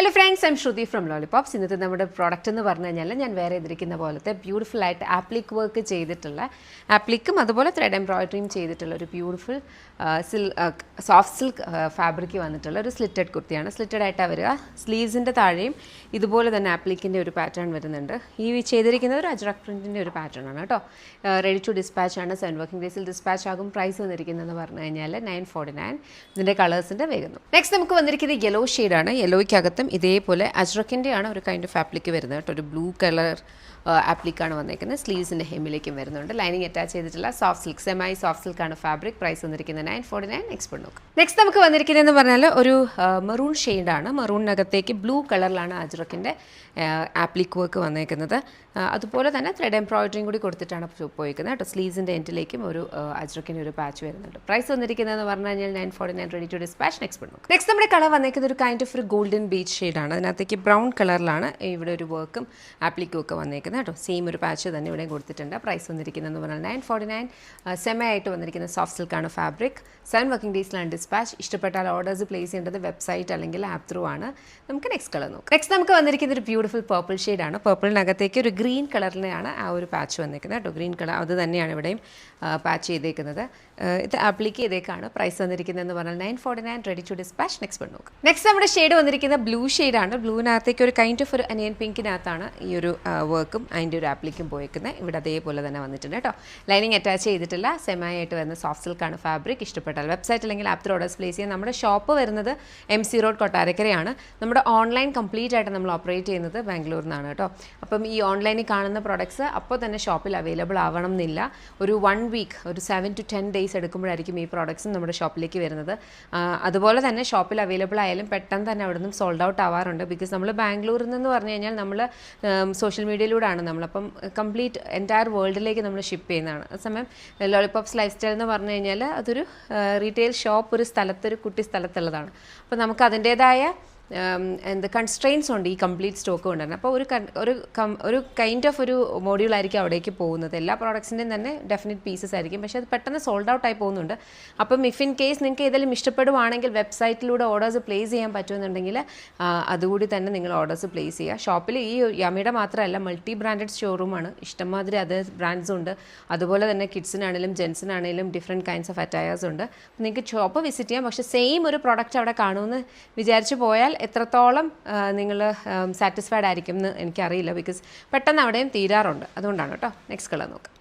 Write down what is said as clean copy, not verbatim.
Hello friends, I'm Shruti from Lollipops. ഇന്നത്തെ നമ്മുടെ product എന്ന് പറഞ്ഞു കഴിഞ്ഞാൽ ഞാൻ വേറെ ഇതിരിക്കുന്ന പോലത്തെ ബ്യൂട്ടിഫുൾ ആയിട്ട് ആപ്ലിക് വർക്ക് ചെയ്തിട്ടുള്ള ആപ്ലിക്കും അതുപോലെ ത്രെഡ് എംബ്രോയിഡറിയും ചെയ്തിട്ടുള്ള ഒരു ബ്യൂട്ടിഫുൾ സോഫ്റ്റ് സിൽക്ക് ഫാബ്രിക് വന്നിട്ടുള്ള ഒരു സ്ലിറ്റഡ് കുർത്തിയാണ്. സ്ലിറ്റഡ് ആയിട്ടാണ് വരിക. സ്ലീവ്സിൻ്റെ താഴെയും ഇതുപോലെ തന്നെ ആപ്ലിക്കിൻ്റെ ഒരു പാറ്റേൺ വരുന്നുണ്ട്. ഈ ചെയ്തിരിക്കുന്നത് ഒരു അജ്രക് പ്രിൻറ്റിൻ്റെ ഒരു പാറ്റേൺ ആണ് കേട്ടോ. റെഡി ടു ഡിസ്പാച്ച് ആണ്. 7 വർക്കിംഗ് ഡേയ്സിൽ ഡിസ്പാച്ച് ആകും. പ്രൈസ് വന്നിരിക്കുന്നതെന്ന് പറഞ്ഞു കഴിഞ്ഞാൽ 949. ഇതിൻ്റെ കളേഴ്സിൻ്റെ വേഗം. നെക്സ്റ്റ് നമുക്ക് വന്നിരിക്കുന്നത് യെല്ലോ ഷെയ്ഡാണ്. യെല്ലോയ്ക്കകത്ത് ഇതേപോലെ അജ്രക്കിൻ്റെ ആണ് ഒരു കൈൻഡ് ഓഫ് ആപ്ലിക്ക് വരുന്നത് കേട്ടോ. ഒരു ബ്ലൂ കളർ ആപ്ലിക്കാണ് വന്നേക്കുന്നത്. സ്ലീവ്സിൻ്റെ ഹെമ്മിലേക്കും വരുന്നുണ്ട്. ലൈനിങ് അറ്റാച്ച് ചെയ്തിട്ടുള്ള സോഫ്റ്റ് സിൽക്ക്, സെമൈ സോഫ്റ്റ് സിൽക്കാണ് ഫാബ്രിക്. പ്രൈസ് വന്നിരിക്കുന്നത് 949. എക്സ്പെർട്ട് നോക്കാം. നെക്സ്റ്റ് നമുക്ക് വന്നിരിക്കുന്നതെന്ന് പറഞ്ഞാൽ ഒരു മെറൂൺ ഷെയ്ഡാണ്. മെറൂണിനകത്തേക്ക് ബ്ലൂ കളറിലാണ് അജ്രക്കിൻ്റെ ആപ്ലിക് വർക്ക് വന്നേക്കുന്നത്. അതുപോലെ തന്നെ ത്രെഡ് എംബ്രോയിഡറിയും കൂടി കൊടുത്തിട്ടാണ് പോയിരിക്കുന്നത് കേട്ടോ. സ്ലീവ്സിൻ്റെ എൻഡിലേക്കും ഒരു അജ്രക്കിൻ്റെ ഒരു പാച്ച് വരുന്നുണ്ട്. പ്രൈസ് വന്നിരിക്കുന്നതെന്ന് പറഞ്ഞു കഴിഞ്ഞാൽ 949. Ready to dispatch. എക്സ്പെർട്ട് നോക്കാം. നെക്സ്റ്റ് നമ്മുടെ കളർ വന്നേക്കുന്നത് ഒരു കൈൻഡ് ഓഫ് ഒരു ഗോൾഡൻ ബീച്ച് ഷെയ്ഡാണ്. അതിനകത്തേക്ക് ബ്രൗൺ കളറിലാണ് ഇവിടെ ഒരു വർക്കും ആപ്ലിക്കും ഒക്കെ വന്നേക്കുന്നത് കേട്ടോ. സെയിം ഒരു പാച്ച് തന്നെ ഇവിടെ കൊടുത്തിട്ടുണ്ട്. പ്രൈസ് വന്നിരിക്കുന്നതെന്ന് പറഞ്ഞാൽ 949. സെമി ആയിട്ട് വന്നിരിക്കുന്ന സോഫ്റ്റ് സിൽക്കാണ് ഫാബ്രിക്. 7 വർക്കിംഗ് ഡേയ്സിലാണ് ഡിസ്പാച്ച്. ഇഷ്ടപ്പെട്ടാൽ ഓർഡേഴ്സ് പ്ലേസ് ചെയ്യേണ്ടത് വെബ്സൈറ്റ് അല്ലെങ്കിൽ ആപ്പ് ത്രൂ ആണ്. നമുക്ക് നെക്സ്റ്റ് കളർ നോക്കാം. നെക്സ്റ്റ് നമുക്ക് വന്നിരിക്കുന്ന ഒരു ബ്യൂട്ടിഫുൾ പർപ്പിൾ ഷെയ്ഡാണ്. പർപ്പിളിനകത്തേക്ക് ഒരു ഗ്രീൻ കളറിലാണ് ആ ഒരു പാച്ച് വന്നിരിക്കുന്നത് കേട്ടോ. ഗ്രീൻ കളർ അത് തന്നെയാണ് ഇവിടെയും പാച്ച് ചെയ്തേക്കുന്നത്. ഇത് ആപ്ലിക്ക് ചെയ്തേക്കാണ്. പ്രൈസ് വന്നിരിക്കുന്നതെന്ന് പറഞ്ഞാൽ 949. Ready to dispatch. നെക്സ്റ്റ് നോക്കാം. നെക്സ്റ്റ് നമ്മുടെ ഷെയ്ഡ് വന്നിരിക്കുന്ന ബ്ലൂ ഷെയ്ഡാണ്. ബ്ലൂവിനകത്തേക്ക് ഒരു കൈൻഡ് ഓഫ് ഒരു അനിയൻ പിങ്കിനകത്താണ് ഈ ഒരു വർക്കും അതിൻ്റെ ഒരു ആപ്ലിക്കും പോയിരിക്കുന്നത്. ഇവിടെ അതേപോലെ തന്നെ വന്നിട്ടുണ്ട് കേട്ടോ. ലൈനിങ് അറ്റാച്ച് ചെയ്തിട്ടില്ല. സെമായി ആയിട്ട് വരുന്ന സോഫ്റ്റ് സിൽക്കാണ് ഫാബ്രിക്. ഇഷ്ടപ്പെട്ടാൽ വെബ്സൈറ്റ് അല്ലെങ്കിൽ ആപ്പ് ത്രൂ ഓർഡേഴ്സ് പ്ലേസ് ചെയ്യാം. നമ്മുടെ ഷോപ്പ് വരുന്നത് MC റോഡ് കൊട്ടാരക്കരയാണ്. നമ്മുടെ ഓൺലൈൻ കംപ്ലീറ്റ് ആയിട്ട് നമ്മൾ ഓപ്പറേറ്റ് ചെയ്യുന്നത് ബാംഗ്ലൂരിൽ നിന്നാണ് കേട്ടോ. അപ്പം ഈ ഓൺലൈനിൽ കാണുന്ന പ്രോഡക്ട്സ് അപ്പോൾ തന്നെ ഷോപ്പിൽ അവൈലബിൾ ആവണം എന്നില്ല. ഒരു 1 വീക്ക്, ഒരു 7 to 10 ഡേയ്സ് എടുക്കുമ്പോഴായിരിക്കും ഈ പ്രോഡക്ട്സും നമ്മുടെ ഷോപ്പിലേക്ക് വരുന്നത്. അതുപോലെ തന്നെ ഷോപ്പിൽ അവൈലബിൾ ആയാലും പെട്ടെന്ന് തന്നെ അവിടെ നിന്നും സോൾഡ് ഔട്ട് ആവാറുണ്ട്. ബിക്കോസ് നമ്മൾ ബാംഗ്ലൂരിൽ നിന്ന് പറഞ്ഞു കഴിഞ്ഞാൽ നമ്മൾ സോഷ്യൽ മീഡിയയിലൂടെയാണ് നമ്മളപ്പം കംപ്ലീറ്റ് എൻറ്റയർ വേൾഡിലേക്ക് നമ്മൾ ഷിപ്പ് ചെയ്യുന്നതാണ്. അതേസമയം ലോളിപോപ്സ് ലൈഫ് സ്റ്റൈൽ എന്ന് പറഞ്ഞു കഴിഞ്ഞാൽ അതൊരു റീറ്റെയിൽ ഷോപ്പ് ഒരു സ്ഥലത്തൊരു കുട്ടി സ്ഥലത്തുള്ളതാണ്. അപ്പോൾ നമുക്ക് അതിൻ്റേതായ കൺസ്ട്രെയിൻസ് ഉണ്ട് ഈ കംപ്ലീറ്റ് സ്റ്റോക്ക് കൊണ്ടുവരണം. അപ്പോൾ ഒരു കൈൻഡ് ഓഫ് ഒരു മോഡ്യൂളായിരിക്കും അവിടേക്ക് പോകുന്നത്. എല്ലാ പ്രോഡക്ട്സിൻ്റെയും തന്നെ ഡെഫിനറ്റ് പീസസ് ആയിരിക്കും. പക്ഷേ അത് പെട്ടെന്ന് സോൾഡ് ഔട്ട് ആയി പോകുന്നുണ്ട്. അപ്പം ഇഫ് ഇൻ കേസ് നിങ്ങൾക്ക് ഏതെങ്കിലും ഇഷ്ടപ്പെടുവാണെങ്കിൽ വെബ്സൈറ്റിലൂടെ ഓർഡേഴ്സ് പ്ലേസ് ചെയ്യാൻ പറ്റുമെന്നുണ്ടെങ്കിൽ അതുകൂടി തന്നെ നിങ്ങൾ ഓർഡേഴ്സ് പ്ലേസ് ചെയ്യുക. ഷോപ്പിൽ ഈ യമിയുടെ മാത്രമല്ല മൾട്ടി ബ്രാൻഡഡ് ഷോറൂമാണ്. ഇഷ്ടംമാതിരി അതർ ബ്രാൻഡ്സ് ഉണ്ട്. അതുപോലെ തന്നെ കിഡ്സിനാണെങ്കിലും ജെൻസിനാണെങ്കിലും ഡിഫറെൻറ്റ് കൈൻഡ്സ് ഓഫ് അറ്റയേഴ്സ് ഉണ്ട്. അപ്പോൾ നിങ്ങൾക്ക് ഷോപ്പ് വിസിറ്റ് ചെയ്യാം. പക്ഷേ സെയിം ഒരു പ്രോഡക്റ്റ് അവിടെ കാണുമെന്ന് വിചാരിച്ച് പോയാൽ എത്രത്തോളം നിങ്ങൾ സാറ്റിസ്ഫൈഡ് ആയിരിക്കും എന്ന് എനിക്കറിയില്ല. ബിക്കോസ് പെട്ടെന്ന് അവിടെയും തീരാറുണ്ട്. അതുകൊണ്ടാണ് കേട്ടോ. നെക്സ്റ്റ് കളർ നോക്കാം.